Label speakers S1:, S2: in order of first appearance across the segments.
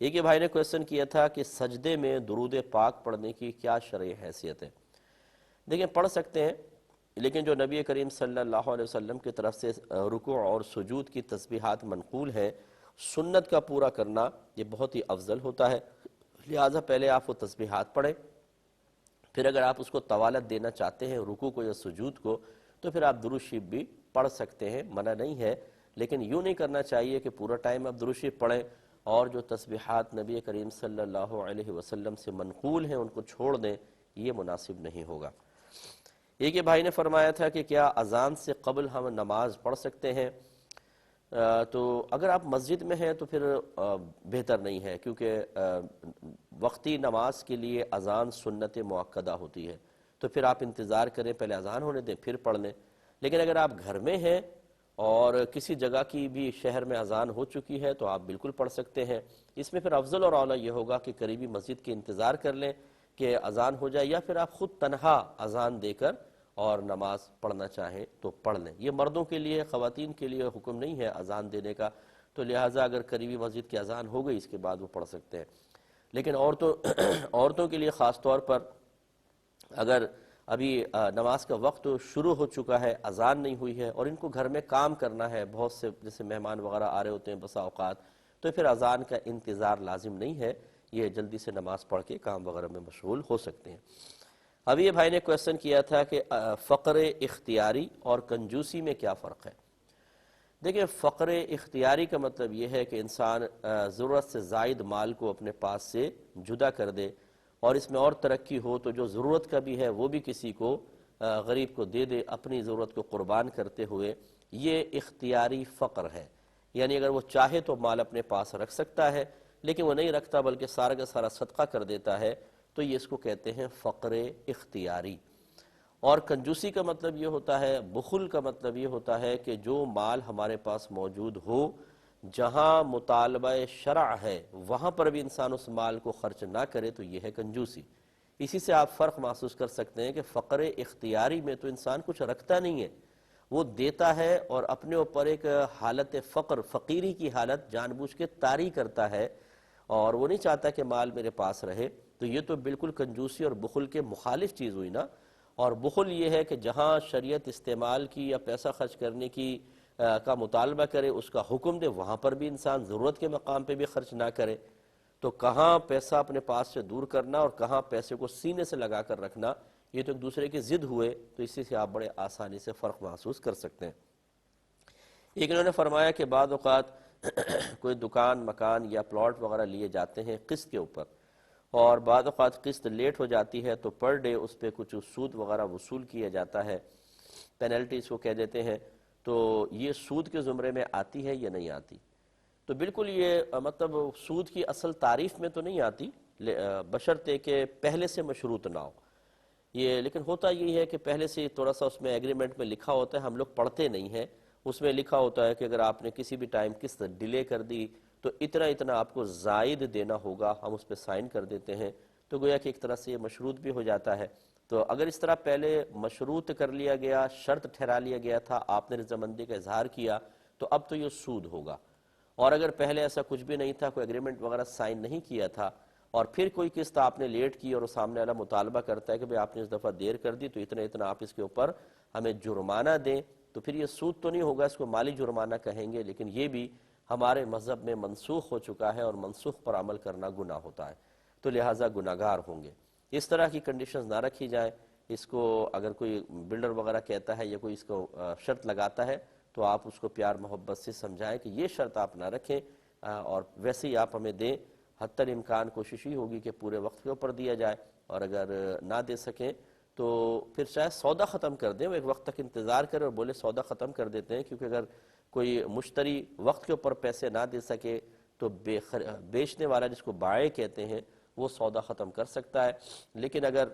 S1: ایک یہ بھائی نے کویسچن کیا تھا کہ سجدے میں درود پاک پڑھنے کی کیا شرعی حیثیت ہے؟ دیکھیں، پڑھ سکتے ہیں، لیکن جو نبی کریم صلی اللہ علیہ وسلم کی طرف سے رکوع اور سجود کی تسبیحات منقول ہیں، سنت کا پورا کرنا یہ بہت ہی افضل ہوتا ہے، لہٰذا پہلے آپ وہ تسبیحات پڑھیں، پھر اگر آپ اس کو طوالت دینا چاہتے ہیں رکوع کو یا سجود کو تو پھر آپ درود شریف بھی پڑھ سکتے ہیں، منع نہیں ہے، لیکن یوں نہیں کرنا چاہیے کہ پورا ٹائم آپ درود شریف پڑھیں اور جو تسبیحات نبی کریم صلی اللہ علیہ وسلم سے منقول ہیں ان کو چھوڑ دیں، یہ مناسب نہیں ہوگا۔ ایک یہ بھائی نے فرمایا تھا کہ کیا اذان سے قبل ہم نماز پڑھ سکتے ہیں؟ تو اگر آپ مسجد میں ہیں تو پھر بہتر نہیں ہے، کیونکہ وقتی نماز کے لیے اذان سنت مؤکدہ ہوتی ہے، تو پھر آپ انتظار کریں، پہلے اذان ہونے دیں پھر پڑھ لیں۔ لیکن اگر آپ گھر میں ہیں اور کسی جگہ کی بھی شہر میں اذان ہو چکی ہے تو آپ بالکل پڑھ سکتے ہیں۔ اس میں پھر افضل اور اعلیٰ یہ ہوگا کہ قریبی مسجد کے انتظار کر لیں کہ اذان ہو جائے، یا پھر آپ خود تنہا اذان دے کر اور نماز پڑھنا چاہیں تو پڑھ لیں۔ یہ مردوں کے لیے، خواتین کے لیے حکم نہیں ہے اذان دینے کا، تو لہٰذا اگر قریبی مسجد کی اذان ہو گئی اس کے بعد وہ پڑھ سکتے ہیں۔ لیکن عورتوں کے لیے خاص طور پر اگر ابھی نماز کا وقت شروع ہو چکا ہے، اذان نہیں ہوئی ہے اور ان کو گھر میں کام کرنا ہے، بہت سے جیسے مہمان وغیرہ آ رہے ہوتے ہیں بسا اوقات، تو پھر اذان کا انتظار لازم نہیں ہے، یہ جلدی سے نماز پڑھ کے کام وغیرہ میں مشغول ہو سکتے ہیں۔ اب یہ بھائی نے کویسچن کیا تھا کہ فقر اختیاری اور کنجوسی میں کیا فرق ہے؟ دیکھیں، فقر اختیاری کا مطلب یہ ہے کہ انسان ضرورت سے زائد مال کو اپنے پاس سے جدا کر دے، اور اس میں اور ترقی ہو تو جو ضرورت کا بھی ہے وہ بھی کسی کو غریب کو دے دے، اپنی ضرورت کو قربان کرتے ہوئے، یہ اختیاری فقر ہے۔ یعنی اگر وہ چاہے تو مال اپنے پاس رکھ سکتا ہے، لیکن وہ نہیں رکھتا بلکہ سارا کا سارا صدقہ کر دیتا ہے، تو یہ اس کو کہتے ہیں فقر اختیاری۔ اور کنجوسی کا مطلب یہ ہوتا ہے، بخل کا مطلب یہ ہوتا ہے کہ جو مال ہمارے پاس موجود ہو، جہاں مطالبہ شرع ہے وہاں پر بھی انسان اس مال کو خرچ نہ کرے، تو یہ ہے کنجوسی۔ اسی سے آپ فرق محسوس کر سکتے ہیں کہ فقر اختیاری میں تو انسان کچھ رکھتا نہیں ہے، وہ دیتا ہے اور اپنے اوپر ایک حالت فقیری کی حالت جان بوجھ کے طاری کرتا ہے، اور وہ نہیں چاہتا کہ مال میرے پاس رہے، تو یہ تو بالکل کنجوسی اور بخل کے مخالف چیز ہوئی نا۔ اور بخل یہ ہے کہ جہاں شریعت استعمال کی یا پیسہ خرچ کرنے کی کا مطالبہ کرے، اس کا حکم دے، وہاں پر بھی انسان ضرورت کے مقام پہ بھی خرچ نہ کرے، تو کہاں پیسہ اپنے پاس سے دور کرنا اور کہاں پیسے کو سینے سے لگا کر رکھنا، یہ تو ایک دوسرے کے ضد ہوئے، تو اسی سے آپ بڑے آسانی سے فرق محسوس کر سکتے ہیں۔ ایک انہوں نے فرمایا کہ بعض اوقات کوئی دکان، مکان یا پلاٹ وغیرہ لیے جاتے ہیں قسط کے اوپر، اور بعض اوقات قسط لیٹ ہو جاتی ہے تو پر ڈے اس پہ کچھ سود وغیرہ وصول کیا جاتا ہے، پینلٹی اس کو کہہ دیتے ہیں، تو یہ سود کے زمرے میں آتی ہے یا نہیں آتی؟ تو بالکل یہ مطلب سود کی اصل تعریف میں تو نہیں آتی، بشرطے کہ پہلے سے مشروط نہ ہو یہ، لیکن ہوتا یہی ہے کہ پہلے سے تھوڑا سا اس میں ایگریمنٹ میں لکھا ہوتا ہے، ہم لوگ پڑھتے نہیں ہیں، اس میں لکھا ہوتا ہے کہ اگر آپ نے کسی بھی ٹائم قسط ڈیلے کر دی تو اتنا اتنا آپ کو زائد دینا ہوگا، ہم اس پہ سائن کر دیتے ہیں، تو گویا کہ ایک طرح سے یہ مشروط بھی ہو جاتا ہے۔ تو اگر اس طرح پہلے مشروط کر لیا گیا، شرط ٹھہرا لیا گیا تھا، آپ نے رضامندی کا اظہار کیا، تو اب تو یہ سود ہوگا۔ اور اگر پہلے ایسا کچھ بھی نہیں تھا، کوئی ایگریمنٹ وغیرہ سائن نہیں کیا تھا، اور پھر کوئی قسط آپ نے لیٹ کی اور سامنے والا مطالبہ کرتا ہے کہ بھئی آپ نے اس دفعہ دیر کر دی تو اتنا اتنا آپ اس کے اوپر ہمیں جرمانہ دیں، تو پھر یہ سود تو نہیں ہوگا، اس کو مالی جرمانہ کہیں گے، لیکن یہ بھی ہمارے مذہب میں منسوخ ہو چکا ہے، اور منسوخ پر عمل کرنا گناہ ہوتا ہے، تو لہٰذا گناہگار ہوں گے۔ اس طرح کی کنڈیشنز نہ رکھی جائیں۔ اس کو اگر کوئی بلڈر وغیرہ کہتا ہے یا کوئی اس کو شرط لگاتا ہے تو آپ اس کو پیار محبت سے سمجھائیں کہ یہ شرط آپ نہ رکھیں، اور ویسے ہی آپ ہمیں دیں، حتی الامکان کوشش ہی ہوگی کہ پورے وقت کے اوپر دیا جائے، اور اگر نہ دے سکیں تو پھر شاید سودا ختم کر دیں، وہ ایک وقت تک انتظار کریں اور بولے سودا ختم کر دیتے ہیں، کیونکہ اگر کوئی مشتری وقت کے اوپر پیسے نہ دے سکے تو بیچنے والا جس کو بائع کہتے ہیں وہ سودا ختم کر سکتا ہے۔ لیکن اگر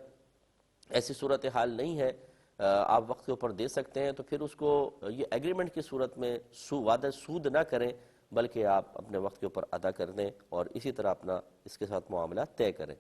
S1: ایسی صورتحال نہیں ہے، آپ وقت کے اوپر دے سکتے ہیں، تو پھر اس کو یہ ایگریمنٹ کی صورت میں وعدہ سود نہ کریں، بلکہ آپ اپنے وقت کے اوپر ادا کر دیں اور اسی طرح اپنا اس کے ساتھ معاملہ طے کریں۔